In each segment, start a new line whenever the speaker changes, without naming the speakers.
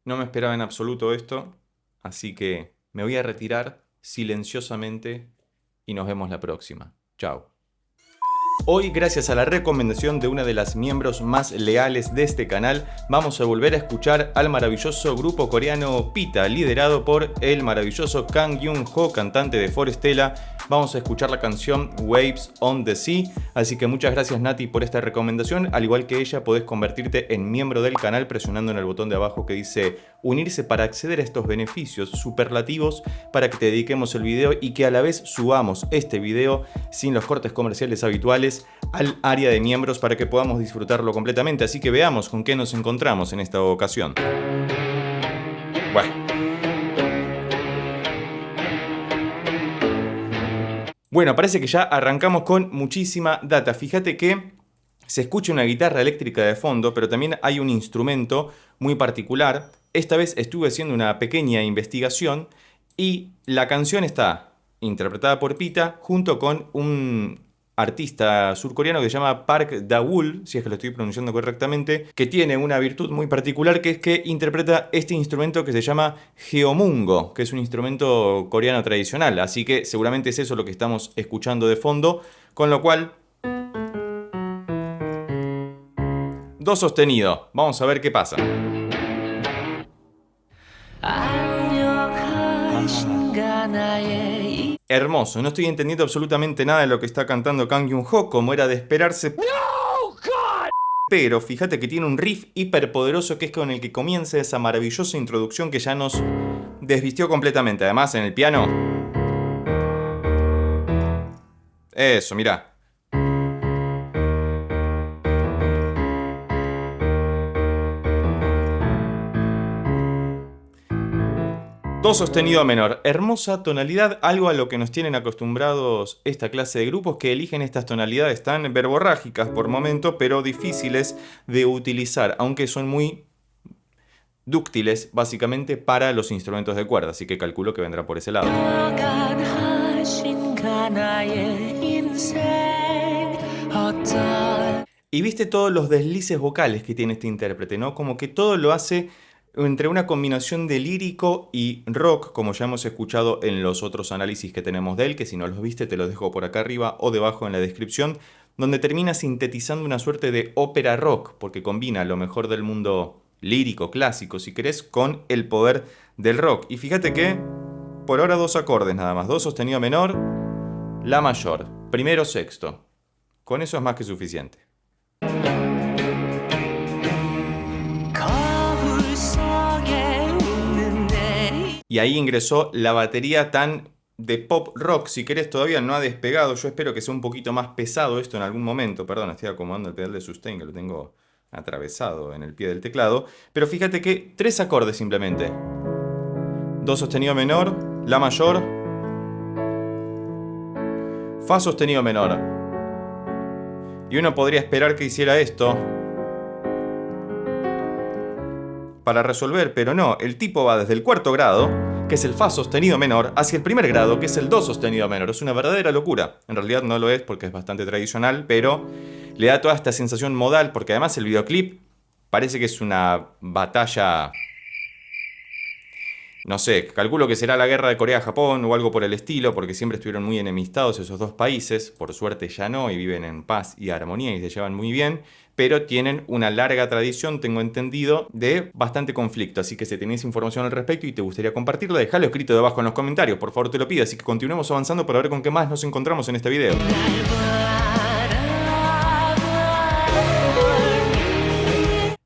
No me esperaba en absoluto esto, así que me voy a retirar silenciosamente y nos vemos la próxima. Chao. Hoy, gracias a la recomendación de una de las miembros más leales de este canal, vamos a volver a escuchar al maravilloso grupo coreano Pita, liderado por el maravilloso Kang Kyung-ho, cantante de Forestella. Vamos a escuchar la canción Waves on the Sea, así que muchas gracias Nati por esta recomendación. Al igual que ella, podés convertirte en miembro del canal presionando en el botón de abajo que dice unirse para acceder a estos beneficios superlativos para que te dediquemos el video y que a la vez subamos este video sin los cortes comerciales habituales al área de miembros para que podamos disfrutarlo completamente. Así que veamos con qué nos encontramos en esta ocasión. Bueno, parece que ya arrancamos con muchísima data. Fíjate que se escucha una guitarra eléctrica de fondo, pero también hay un instrumento muy particular. Esta vez estuve haciendo una pequeña investigación y la canción está interpretada por Pita junto con un artista surcoreano que se llama Park Da-wul, si es que lo estoy pronunciando correctamente, que tiene una virtud muy particular, que es que interpreta este instrumento que se llama geomungo, que es un instrumento coreano tradicional, así que seguramente es eso lo que estamos escuchando de fondo, con lo cual do sostenido. Vamos a ver qué pasa. Hermoso, no estoy entendiendo absolutamente nada de lo que está cantando Kang Kyung-ho, como era de esperarse. ¡No, God! Pero fíjate que tiene un riff hiperpoderoso que es con el que comienza esa maravillosa introducción que ya nos desvistió completamente. Además, en el piano. Eso, mirá. Do sostenido menor, hermosa tonalidad, algo a lo que nos tienen acostumbrados esta clase de grupos que eligen estas tonalidades tan verborrágicas por momento, pero difíciles de utilizar, aunque son muy dúctiles básicamente para los instrumentos de cuerda, así que calculo que vendrá por ese lado. Y viste todos los deslices vocales que tiene este intérprete, ¿no? Como que todo lo hace entre una combinación de lírico y rock, como ya hemos escuchado en los otros análisis que tenemos de él, que si no los viste te los dejo por acá arriba o debajo en la descripción, donde termina sintetizando una suerte de ópera rock, porque combina lo mejor del mundo lírico, clásico, si querés, con el poder del rock. Y fíjate que, por ahora dos acordes nada más, do sostenido menor, la mayor, primero sexto. Con eso es más que suficiente. Y ahí ingresó la batería tan de pop rock, si querés, todavía no ha despegado. Yo espero que sea un poquito más pesado esto en algún momento. Perdón, estoy acomodando el pedal de sustain que lo tengo atravesado en el pie del teclado. Pero fíjate que tres acordes simplemente. Do sostenido menor, la mayor, fa sostenido menor. Y uno podría esperar que hiciera esto para resolver, pero no, el tipo va desde el cuarto grado, que es el fa sostenido menor, hacia el primer grado, que es el do sostenido menor. Es una verdadera locura. En realidad no lo es porque es bastante tradicional, pero le da toda esta sensación modal, porque además el videoclip parece que es una batalla, no sé, calculo que será la guerra de Corea-Japón o algo por el estilo, porque siempre estuvieron muy enemistados esos dos países. Por suerte ya no, y viven en paz y armonía y se llevan muy bien, pero tienen una larga tradición, tengo entendido, de bastante conflicto. Así que si tenés información al respecto y te gustaría compartirla, déjalo escrito debajo en los comentarios, por favor te lo pido. Así que continuemos avanzando para ver con qué más nos encontramos en este video.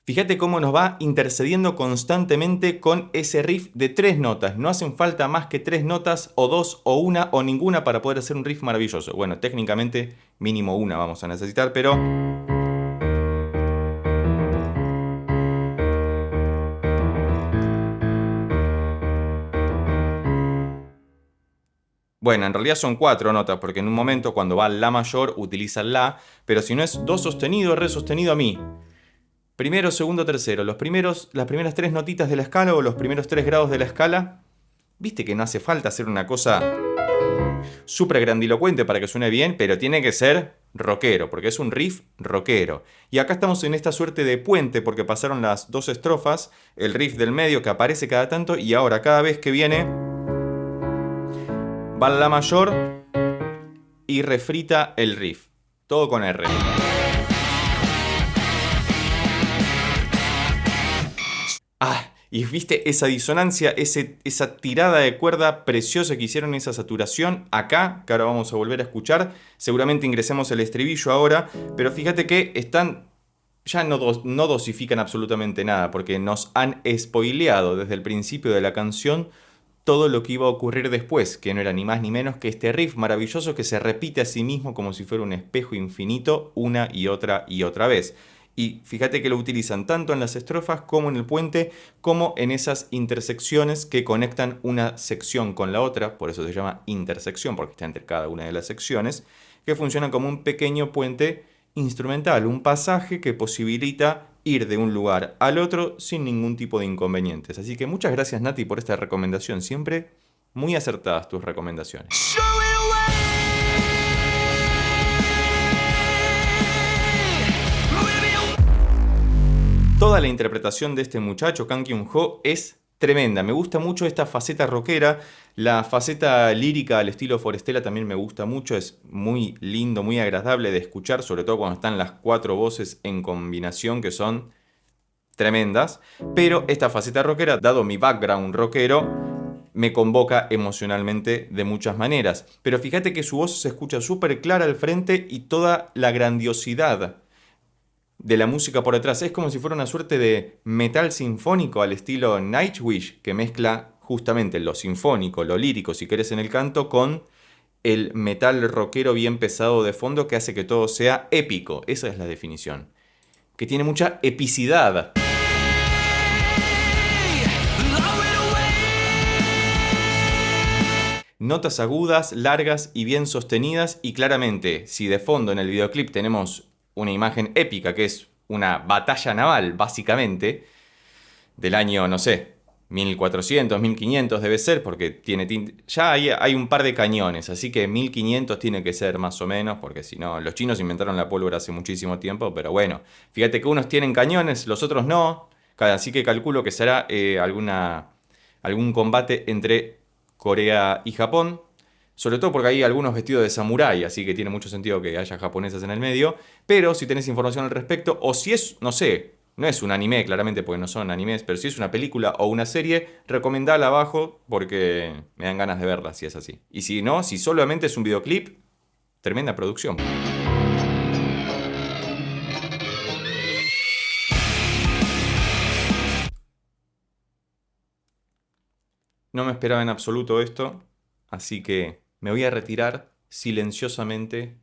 Fíjate cómo nos va intercediendo constantemente con ese riff de tres notas. No hacen falta más que tres notas, o dos, o una, o ninguna para poder hacer un riff maravilloso. Bueno, técnicamente mínimo una vamos a necesitar, pero bueno, en realidad son cuatro notas, porque en un momento cuando va la mayor utiliza la, pero si no es do sostenido, re sostenido, mi. Primero, segundo, tercero. Las primeras tres notitas de la escala o los primeros 3 grados de la escala. ¿Viste que no hace falta hacer una cosa súper grandilocuente para que suene bien, pero tiene que ser rockero, porque es un riff rockero. Y acá estamos en esta suerte de puente, porque pasaron las dos estrofas, el riff del medio que aparece cada tanto, y ahora cada vez que viene, va la mayor y refrita el riff. Todo con R. Y viste esa disonancia, esa tirada de cuerda preciosa que hicieron, esa saturación acá, que ahora vamos a volver a escuchar. Seguramente ingresemos el estribillo ahora, pero fíjate que están, ya no dosifican absolutamente nada, porque nos han spoileado desde el principio de la canción todo lo que iba a ocurrir después, que no era ni más ni menos que este riff maravilloso que se repite a sí mismo como si fuera un espejo infinito una y otra vez. Y fíjate que lo utilizan tanto en las estrofas como en el puente, como en esas intersecciones que conectan una sección con la otra, por eso se llama intersección, porque está entre cada una de las secciones, que funcionan como un pequeño puente instrumental, un pasaje que posibilita ir de un lugar al otro sin ningún tipo de inconvenientes. Así que muchas gracias, Nati, por esta recomendación. Siempre muy acertadas tus recomendaciones. Toda la interpretación de este muchacho, Kang Kyung-ho, es tremenda. Me gusta mucho esta faceta rockera. La faceta lírica al estilo Forestella también me gusta mucho. Es muy lindo, muy agradable de escuchar, sobre todo cuando están las cuatro voces en combinación, que son tremendas. Pero esta faceta rockera, dado mi background rockero, me convoca emocionalmente de muchas maneras. Pero fíjate que su voz se escucha súper clara al frente y toda la grandiosidad de la música por detrás. Es como si fuera una suerte de metal sinfónico al estilo Nightwish, que mezcla justamente lo sinfónico, lo lírico, si querés, en el canto, con el metal rockero bien pesado de fondo que hace que todo sea épico. Esa es la definición. Que tiene mucha epicidad. Notas agudas, largas y bien sostenidas, y claramente, si de fondo en el videoclip tenemos una imagen épica, que es una batalla naval, básicamente, del año, no sé, 1400, 1500 debe ser, porque tiene ya hay un par de cañones, así que 1500 tiene que ser más o menos, porque si no, los chinos inventaron la pólvora hace muchísimo tiempo, pero bueno, fíjate que unos tienen cañones, los otros no, así que calculo que será algún combate entre Corea y Japón. Sobre todo porque hay algunos vestidos de samurái, así que tiene mucho sentido que haya japonesas en el medio. Pero si tenés información al respecto, o si es, no sé, no es un anime, claramente porque no son animes, pero si es una película o una serie, recomendala abajo porque me dan ganas de verla si es así. Y si no, si solamente es un videoclip, tremenda producción. No me esperaba en absoluto esto, así que me voy a retirar silenciosamente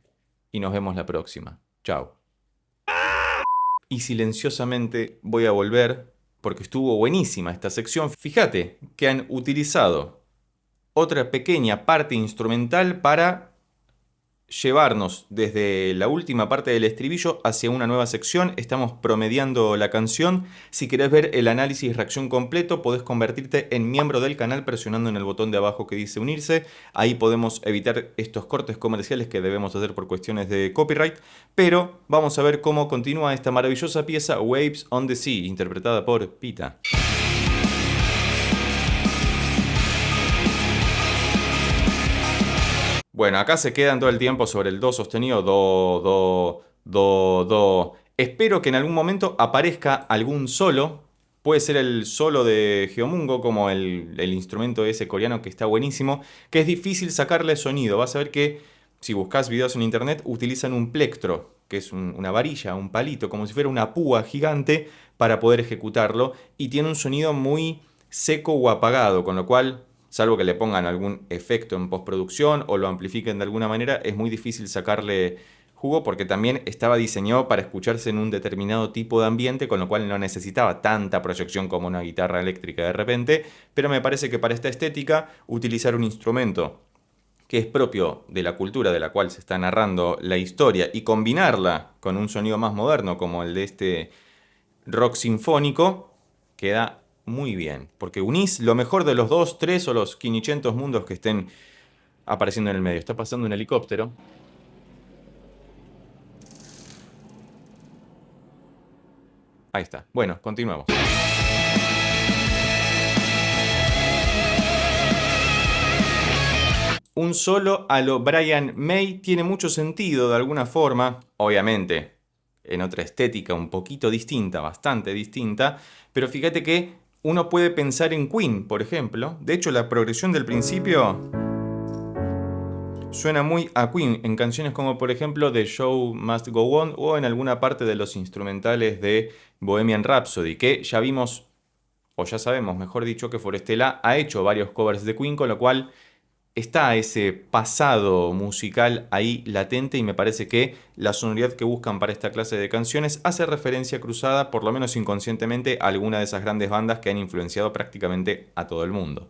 y nos vemos la próxima. Chao. Y silenciosamente voy a volver porque estuvo buenísima esta sección. Fíjate que han utilizado otra pequeña parte instrumental para llevarnos desde la última parte del estribillo hacia una nueva sección. Estamos promediando la canción. Si querés ver el análisis y reacción completo, podés convertirte en miembro del canal presionando en el botón de abajo que dice unirse. Ahí podemos evitar estos cortes comerciales que debemos hacer por cuestiones de copyright. Pero vamos a ver cómo continúa esta maravillosa pieza Waves on the Sea, interpretada por Pita. Bueno, acá se quedan todo el tiempo sobre el do sostenido, do, do, do, do. Espero que en algún momento aparezca algún solo. Puede ser el solo de Geomungo, como el instrumento ese coreano que está buenísimo, que es difícil sacarle sonido. Vas a ver que si buscas videos en internet utilizan un plectro, que es una varilla, un palito, como si fuera una púa gigante para poder ejecutarlo. Y tiene un sonido muy seco o apagado, con lo cual, salvo que le pongan algún efecto en postproducción o lo amplifiquen de alguna manera, es muy difícil sacarle jugo porque también estaba diseñado para escucharse en un determinado tipo de ambiente, con lo cual no necesitaba tanta proyección como una guitarra eléctrica de repente, pero me parece que para esta estética utilizar un instrumento que es propio de la cultura de la cual se está narrando la historia y combinarla con un sonido más moderno como el de este rock sinfónico, queda muy bien, porque unís lo mejor de los 2, 3 o los 500 mundos que estén apareciendo en el medio. Está pasando un helicóptero. Ahí está. Bueno, continuemos. Un solo a lo Brian May tiene mucho sentido de alguna forma, obviamente en otra estética un poquito distinta, bastante distinta, pero fíjate que uno puede pensar en Queen, por ejemplo. De hecho, la progresión del principio suena muy a Queen en canciones como por ejemplo The Show Must Go On o en alguna parte de los instrumentales de Bohemian Rhapsody, que ya vimos, o ya sabemos, mejor dicho, que Forestella ha hecho varios covers de Queen, con lo cual está ese pasado musical ahí latente y me parece que la sonoridad que buscan para esta clase de canciones hace referencia cruzada, por lo menos inconscientemente, a alguna de esas grandes bandas que han influenciado prácticamente a todo el mundo.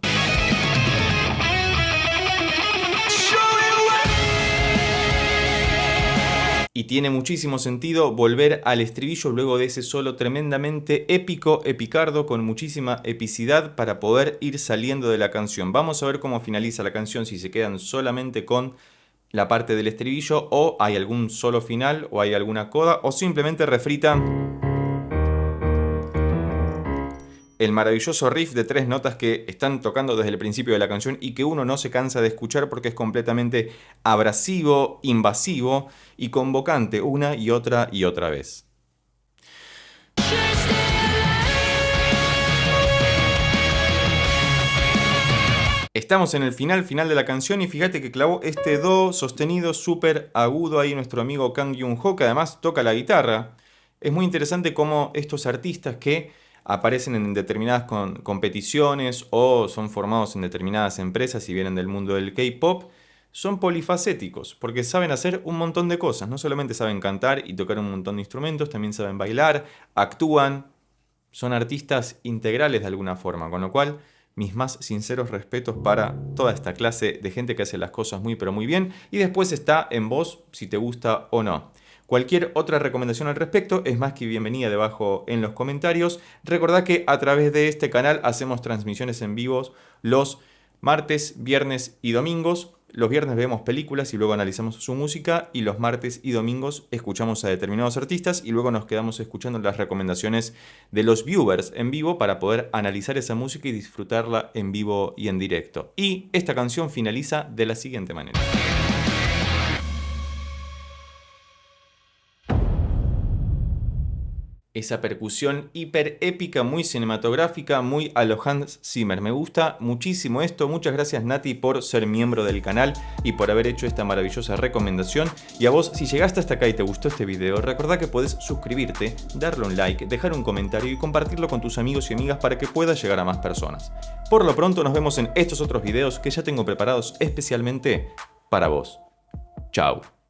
Y tiene muchísimo sentido volver al estribillo luego de ese solo tremendamente épico, epicardo, con muchísima epicidad para poder ir saliendo de la canción. Vamos a ver cómo finaliza la canción, si se quedan solamente con la parte del estribillo o hay algún solo final o hay alguna coda o simplemente refritan el maravilloso riff de 3 notas que están tocando desde el principio de la canción y que uno no se cansa de escuchar porque es completamente abrasivo, invasivo y convocante una y otra vez. Estamos en el final de la canción y fíjate que clavó este do sostenido súper agudo ahí nuestro amigo Kang Young-ho, que además toca la guitarra. Es muy interesante cómo estos artistas que aparecen en determinadas competiciones o son formados en determinadas empresas y vienen del mundo del K-pop, son polifacéticos, porque saben hacer un montón de cosas. No solamente saben cantar y tocar un montón de instrumentos, también saben bailar, actúan, son artistas integrales de alguna forma, con lo cual mis más sinceros respetos para toda esta clase de gente que hace las cosas muy pero muy bien, y después está en vos si te gusta o no. Cualquier otra recomendación al respecto es más que bienvenida debajo en los comentarios. Recordá que a través de este canal hacemos transmisiones en vivos los martes, viernes y domingos. Los viernes vemos películas y luego analizamos su música, y los martes y domingos escuchamos a determinados artistas y luego nos quedamos escuchando las recomendaciones de los viewers en vivo para poder analizar esa música y disfrutarla en vivo y en directo. Y esta canción finaliza de la siguiente manera. Esa percusión hiper épica, muy cinematográfica, muy a lo Hans Zimmer. Me gusta muchísimo esto. Muchas gracias, Nati, por ser miembro del canal y por haber hecho esta maravillosa recomendación. Y a vos, si llegaste hasta acá y te gustó este video, recordá que podés suscribirte, darle un like, dejar un comentario y compartirlo con tus amigos y amigas para que pueda llegar a más personas. Por lo pronto nos vemos en estos otros videos que ya tengo preparados especialmente para vos. Chao.